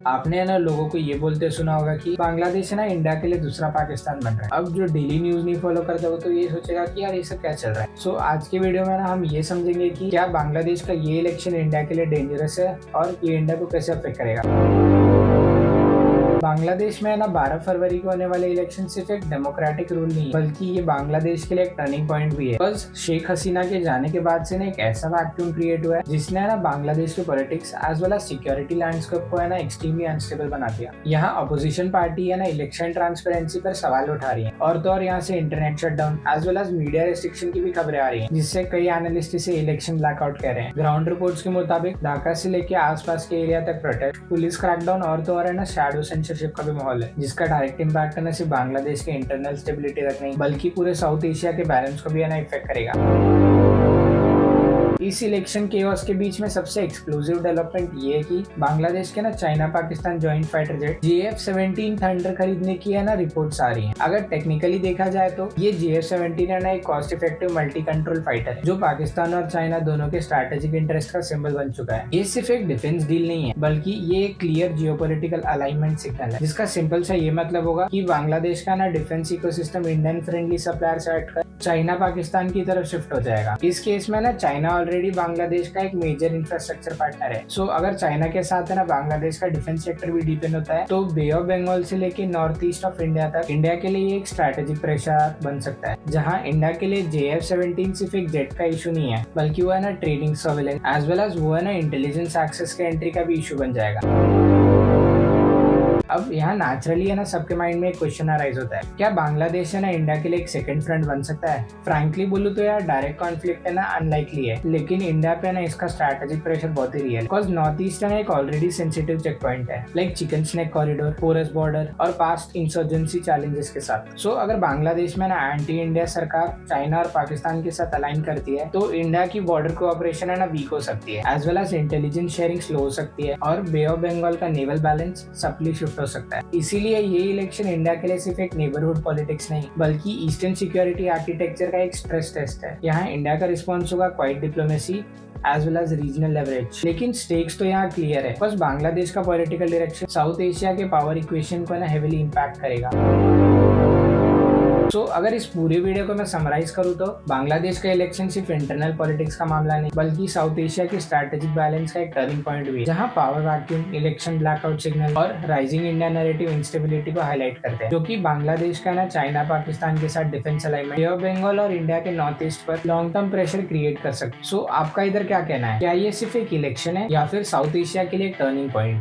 आपने है ना लोगों को ये बोलते सुना होगा कि बांग्लादेश है ना इंडिया के लिए दूसरा पाकिस्तान बन रहा है। अब जो डेली न्यूज नहीं फॉलो करता वो तो ये सोचेगा कि यार ये सब क्या चल रहा है। सो आज के वीडियो में ना हम ये समझेंगे कि क्या बांग्लादेश का ये इलेक्शन इंडिया के लिए डेंजरस है और ये इंडिया को कैसे अफेक्ट करेगा। बांग्लादेश में है ना 12 फरवरी को होने वाले इलेक्शन सिर्फ एक डेमोक्रेटिक रूल नहीं बल्कि ये बांग्लादेश के लिए एक टर्निंग पॉइंट भी है। बस शेख हसीना के जाने के बाद से ना एक ऐसा वैक्यूम क्रिएट हुआ है जिसने है ना बांग्लादेश के politics as well as security landscape को है ना एक्सट्रीमली अनस्टेबल बना दिया। यहाँ अपोजिशन पार्टी है ना इलेक्शन ट्रांसपेरेंसी पर सवाल उठा रही है और तो और यहाँ से internet shutdown as well as media restriction की भी खबरें आ रही है, जिससे कई एनालिस्ट इसे इलेक्शन ब्लैकआउट कह रहे हैं। ग्राउंड रिपोर्ट्स के मुताबिक ढाका से लेकर आसपास के एरिया तक प्रोटेस्ट, पुलिस क्रैकडाउन और तो और है ना शैडो सेंसरशिप का भी माहौल है, जिसका डायरेक्ट इम्पैक्ट है ना सिर्फ बांग्लादेश के इंटरनल स्टेबिलिटी तक नहीं बल्कि पूरे साउथ एशिया के बैलेंस को भी है ना इफेक्ट करेगा। इस इलेक्शन केओस के बीच में सबसे एक्सप्लोसिव डेवलपमेंट ये है कि बांग्लादेश के ना China Pakistan joint fighter jet JF-17 thunder खरीदने की है ना रिपोर्ट्स आ रही हैं। अगर टेक्निकली देखा जाए तो ये JF-17 है ना एक cost effective multi control fighter है जो पाकिस्तान और चाइना दोनों के स्ट्रैटेजिक इंटरेस्ट का सिंबल बन चुका है। ये सिर्फ एक डिफेंस डील नहीं है बल्कि ये एक क्लियर जियोपॉलिटिकल अलाइनमेंट सिग्नल है, जिसका सिंपल सा ये मतलब होगा कि बांग्लादेश का ना defence ecosystem Indian friendly supplier से हटकर चाइना पाकिस्तान की तरफ शिफ्ट हो जाएगा। इस केस में ना चाइना ऑलरेडी बांग्लादेश का एक मेजर इंफ्रास्ट्रक्चर पार्टनर है। सो अगर चाइना के साथ है ना बांग्लादेश का डिफेंस सेक्टर भी डिपेंड होता है तो बे ऑफ बंगाल से लेके नॉर्थ ईस्ट ऑफ इंडिया तक इंडिया के लिए एक स्ट्रैटेजिक प्रेशर बन सकता है, जहां इंडिया के लिए JF-17 सिर्फ एक जेट का इशू नहीं है बल्कि वो है ना trading, surveillance as well as वो है ना इंटेलिजेंस एक्सेस के एंट्री का भी इशू बन जाएगा। अब यहाँ नेचुरली है ना सबके माइंड में एक क्वेश्चन अराइज होता है, क्या बांग्लादेश है ना इंडिया के लिए एक सेकंड फ्रंट बन सकता है? फ्रैंकली बोलूं तो यार डायरेक्ट कॉन्फ्लिक्ट है ना अनलाइकली है, लेकिन इंडिया पे ना इसका स्ट्रैटेजिक प्रेशर बहुत ही रियल है बिकॉज नॉर्थ ईस्ट है ना एक ऑलरेडी सेंसिटिव चेक पॉइंट है, like chicken snake corridor, porous border और पास्ट इंसर्जेंसी चैलेंजेस के साथ। सो अगर बांग्लादेश में ना एंटी इंडिया सरकार चाइना और पाकिस्तान के साथ अलाइन करती है तो इंडिया की बॉर्डर कोऑपरेशन है ना वीक हो सकती है, as well as intelligence sharing slow हो सकती है और बे ऑफ बंगाल का नेवल बैलेंस सप्ली शिफ्ट हो सकता है। इसीलिए ये इलेक्शन इंडिया के लिए सिर्फ एक नेबरहुड पॉलिटिक्स नहीं बल्कि ईस्टर्न सिक्योरिटी आर्किटेक्चर का एक स्ट्रेस टेस्ट है। यहाँ इंडिया का रिस्पॉन्स होगा quite diplomacy as well as regional leverage, लेकिन स्टेक्स तो यहाँ क्लियर है। बस बांग्लादेश का पॉलिटिकल डायरेक्शन साउथ एशिया के पावर इक्वेशन को ना हेविली इम्पैक्ट करेगा। सो अगर इस पूरे वीडियो को मैं समराइज करूँ तो बांग्लादेश का इलेक्शन सिर्फ इंटरनल पॉलिटिक्स का मामला नहीं बल्कि साउथ एशिया के स्ट्रैटेजिक बैलेंस का एक टर्निंग पॉइंट भी है, जहां power vacuum, election blackout signal और राइजिंग इंडिया नैरेटिव इंस्टेबिलिटी को हाईलाइट करते हैं, जो कि बांग्लादेश का ना चाइना पाकिस्तान के साथ defence alignment, bay of Bengal और इंडिया के नॉर्थ ईस्ट पर लॉन्ग टर्म प्रेशर क्रिएट कर सकते। सो आपका इधर क्या कहना है? क्या ये सिर्फ एक इलेक्शन है या फिर साउथ एशिया के लिए एक टर्निंग पॉइंट?